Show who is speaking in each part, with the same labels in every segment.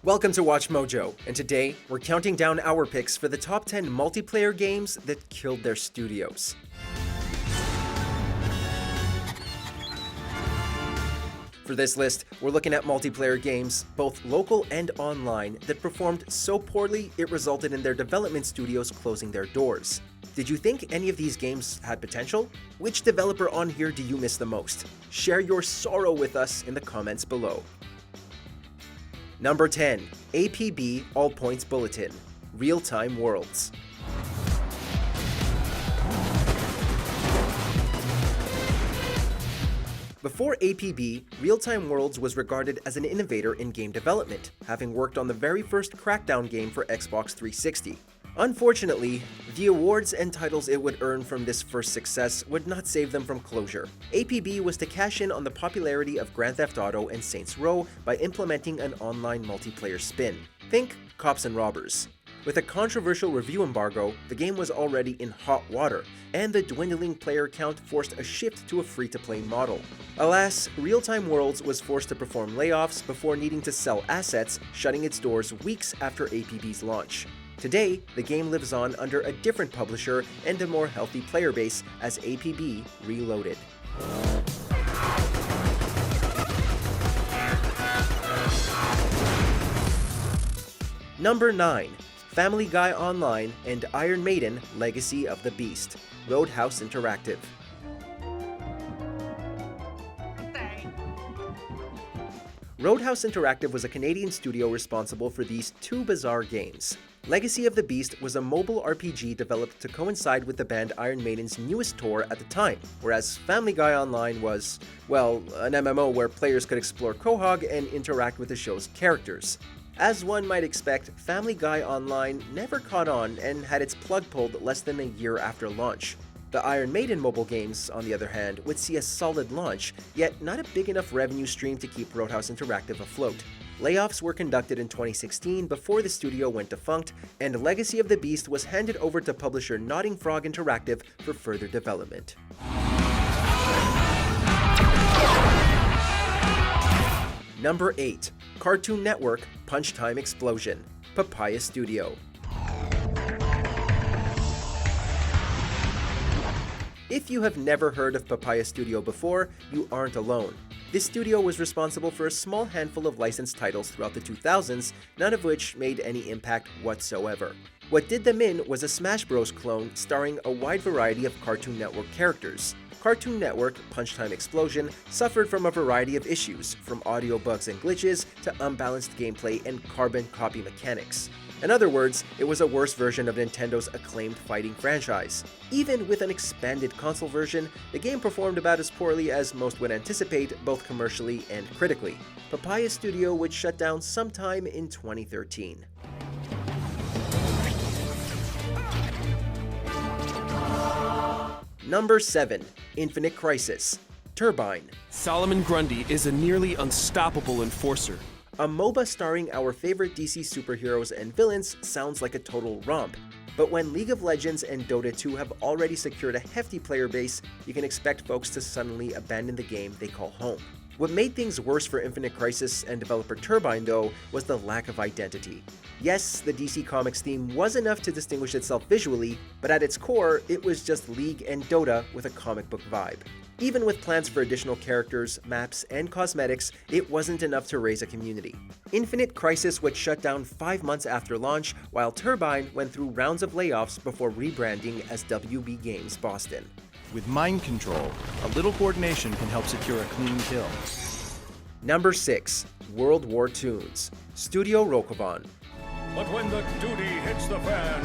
Speaker 1: Welcome to Watch Mojo, and today we're counting down our picks for the top 10 multiplayer games that killed their studios. For this list, we're looking at multiplayer games, both local and online, that performed so poorly it resulted in their development studios closing their doors. Did you think any of these games had potential? Which developer on here do you miss the most? Share your sorrow with us in the comments below. Number 10. APB All Points Bulletin, Real-Time Worlds. Before APB, Real-Time Worlds was regarded as an innovator in game development, having worked on the very first Crackdown game for Xbox 360. Unfortunately, the awards and titles it would earn from this first success would not save them from closure. APB was to cash in on the popularity of Grand Theft Auto and Saints Row by implementing an online multiplayer spin. Think Cops and Robbers. With a controversial review embargo, the game was already in hot water, and the dwindling player count forced a shift to a free-to-play model. Alas, Real-Time Worlds was forced to perform layoffs before needing to sell assets, shutting its doors weeks after APB's launch. Today, the game lives on under a different publisher and a more healthy player base as APB Reloaded. Number 9. Family Guy Online and Iron Maiden Legacy of the Beast, Roadhouse Interactive. Roadhouse Interactive was a Canadian studio responsible for these two bizarre games. Legacy of the Beast was a mobile RPG developed to coincide with the band Iron Maiden's newest tour at the time, whereas Family Guy Online was, well, an MMO where players could explore Quahog and interact with the show's characters. As one might expect, Family Guy Online never caught on and had its plug pulled less than a year after launch. The Iron Maiden mobile games, on the other hand, would see a solid launch, yet not a big enough revenue stream to keep Roadhouse Interactive afloat. Layoffs were conducted in 2016 before the studio went defunct, and Legacy of the Beast was handed over to publisher Nodding Frog Interactive for further development. Number 8. Cartoon Network Punch Time Explosion, Papaya Studio. If you have never heard of Papaya Studio before, you aren't alone. This studio was responsible for a small handful of licensed titles throughout the 2000s, none of which made any impact whatsoever. What did them in was a Smash Bros. Clone starring a wide variety of Cartoon Network characters. Cartoon Network Punch Time Explosion suffered from a variety of issues, from audio bugs and glitches to unbalanced gameplay and carbon copy mechanics. In other words, it was a worse version of Nintendo's acclaimed fighting franchise. Even with an expanded console version, the game performed about as poorly as most would anticipate, both commercially and critically. Papaya Studio would shut down sometime in 2013. Number 7. Infinite Crisis, Turbine.
Speaker 2: Solomon Grundy is a nearly unstoppable enforcer.
Speaker 1: A MOBA starring our favorite DC superheroes and villains sounds like a total romp. But when League of Legends and Dota 2 have already secured a hefty player base, you can expect folks to suddenly abandon the game they call home. What made things worse for Infinite Crisis and developer Turbine, though, was the lack of identity. Yes, the DC Comics theme was enough to distinguish itself visually, but at its core, it was just League and Dota with a comic book vibe. Even with plans for additional characters, maps, and cosmetics, it wasn't enough to raise a community. Infinite Crisis would shut down 5 months after launch, while Turbine went through rounds of layoffs before rebranding as WB Games Boston.
Speaker 3: With mind control, a little coordination can help secure a clean kill.
Speaker 1: Number 6. World War Toons, Studio Rokoban.
Speaker 4: But when the duty hits the fan,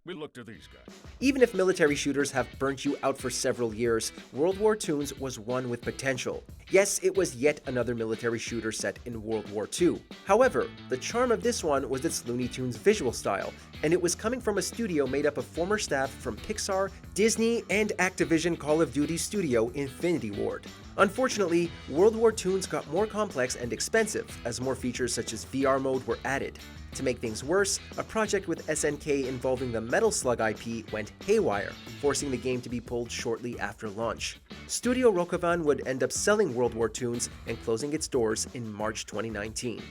Speaker 4: we look to these guys.
Speaker 1: Even if military shooters have burnt you out for several years, World War Toons was one with potential. Yes, it was yet another military shooter set in World War II. However, the charm of this one was its Looney Tunes visual style, and it was coming from a studio made up of former staff from Pixar, Disney, and Activision Call of Duty studio Infinity Ward. Unfortunately, World War Toons got more complex and expensive as more features such as VR mode were added. To make things worse, a project with SNK involving the Metal Slug IP went haywire, forcing the game to be pulled shortly after launch. Studio Rokovan would end up selling World War Toons and closing its doors in March 2019.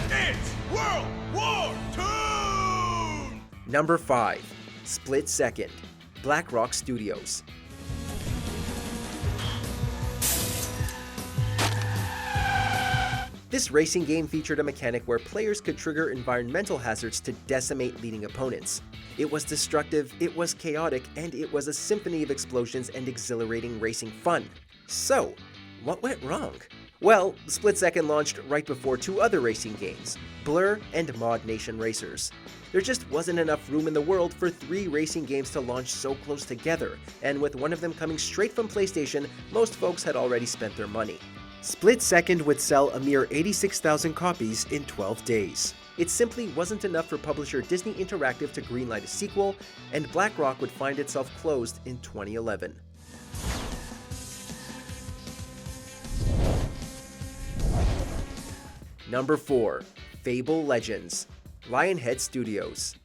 Speaker 4: It's World War II!
Speaker 1: Number 5. Split Second, BlackRock Studios. This racing game featured a mechanic where players could trigger environmental hazards to decimate leading opponents. It was destructive, it was chaotic, and it was a symphony of explosions and exhilarating racing fun. So, what went wrong? Well, Split Second launched right before two other racing games, Blur and Mod Nation Racers. There just wasn't enough room in the world for 3 racing games to launch so close together, and with one of them coming straight from PlayStation, most folks had already spent their money. Split Second would sell a mere 86,000 copies in 12 days. It simply wasn't enough for publisher Disney Interactive to greenlight a sequel, and BlackRock would find itself closed in 2011. Number 4. Fable Legends, Lionhead Studios.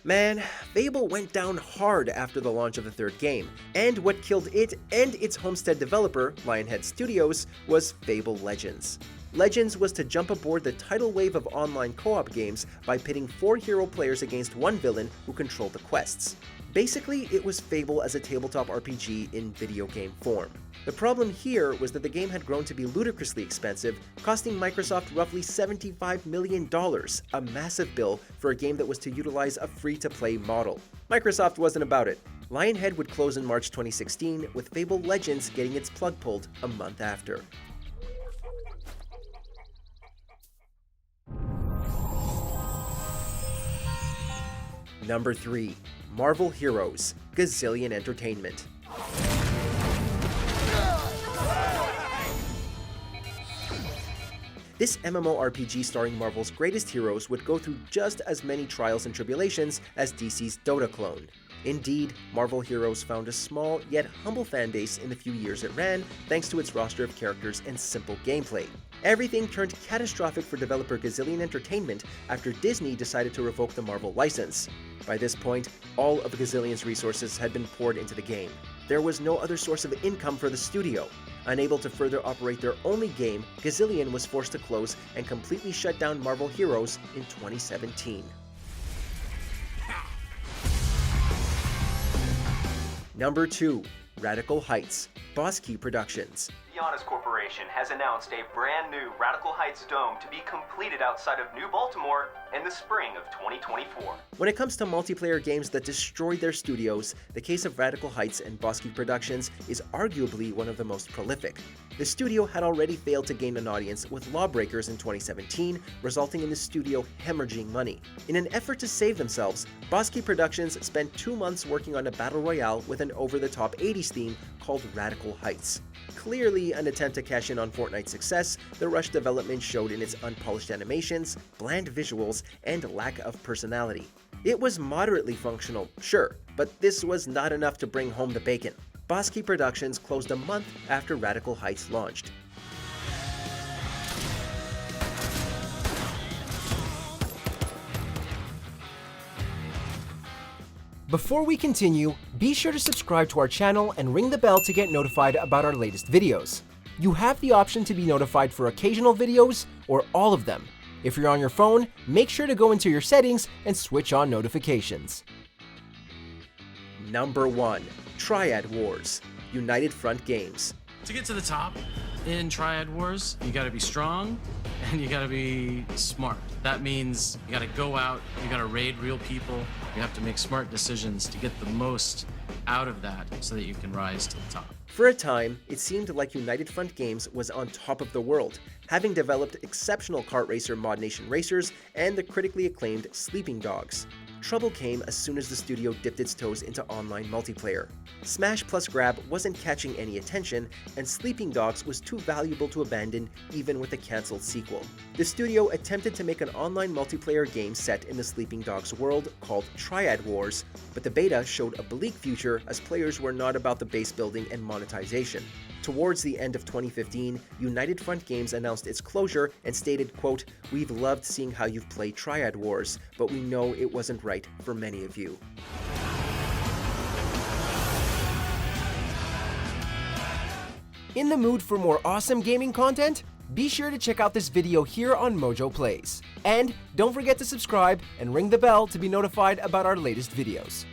Speaker 1: Man, Fable went down hard after the launch of the third game, and what killed it and its Homestead developer, Lionhead Studios, was Fable Legends. Legends was to jump aboard the tidal wave of online co-op games by pitting 4 hero players against one villain who controlled the quests. Basically, it was Fable as a tabletop RPG in video game form. The problem here was that the game had grown to be ludicrously expensive, costing Microsoft roughly $75 million, a massive bill for a game that was to utilize a free-to-play model. Microsoft wasn't about it. Lionhead would close in March 2016, with Fable Legends getting its plug pulled a month after. Number 3. Marvel Heroes, Gazillion Entertainment. This MMORPG starring Marvel's greatest heroes would go through just as many trials and tribulations as DC's Dota clone. Indeed, Marvel Heroes found a small yet humble fanbase in the few years it ran, thanks to its roster of characters and simple gameplay. Everything turned catastrophic for developer Gazillion Entertainment after Disney decided to revoke the Marvel license. By this point, all of Gazillion's resources had been poured into the game. There was no other source of income for the studio. Unable to further operate their only game, Gazillion was forced to close and completely shut down Marvel Heroes in 2017. Number 2. Radical Heights, Boss Key Productions.
Speaker 5: The Honest Corporation has announced a brand new Radical Heights Dome to be completed outside of New Baltimore in the spring of 2024.
Speaker 1: When it comes to multiplayer games that destroyed their studios, the case of Radical Heights and Boss Key Productions is arguably one of the most prolific. The studio had already failed to gain an audience with Lawbreakers in 2017, resulting in the studio hemorrhaging money. In an effort to save themselves, Boss Key Productions spent 2 months working on a battle royale with an over-the-top 80s theme called Radical Heights. Clearly an attempt to cash in on Fortnite's success, the rushed development showed in its unpolished animations, bland visuals, and lack of personality. It was moderately functional, sure, but this was not enough to bring home the bacon. Boss Key Productions closed a month after Radical Heights launched. Before we continue, be sure to subscribe to our channel and ring the bell to get notified about our latest videos. You have the option to be notified for occasional videos or all of them. If you're on your phone, make sure to go into your settings and switch on notifications. Number 1. Triad Wars, United Front Games.
Speaker 6: To get to the top in Triad Wars, you gotta be strong and you gotta be smart. That means you gotta go out, you gotta raid real people, you have to make smart decisions to get the most out of that so that you can rise to the top.
Speaker 1: For a time, it seemed like United Front Games was on top of the world, having developed exceptional kart racer Mod Nation Racers and the critically acclaimed Sleeping Dogs. trouble came as soon as the studio dipped its toes into online multiplayer. Smash plus Grab wasn't catching any attention, and Sleeping Dogs was too valuable to abandon even with a cancelled sequel. The studio attempted to make an online multiplayer game set in the Sleeping Dogs world called Triad Wars, but the beta showed a bleak future as players were not about the base building and monetization. Towards the end of 2015, United Front Games announced its closure and stated, quote, "We've loved seeing how you've played Triad Wars, but we know it wasn't right for many of you." In the mood for more awesome gaming content? Be sure to check out this video here on Mojo Plays. And don't forget to subscribe and ring the bell to be notified about our latest videos.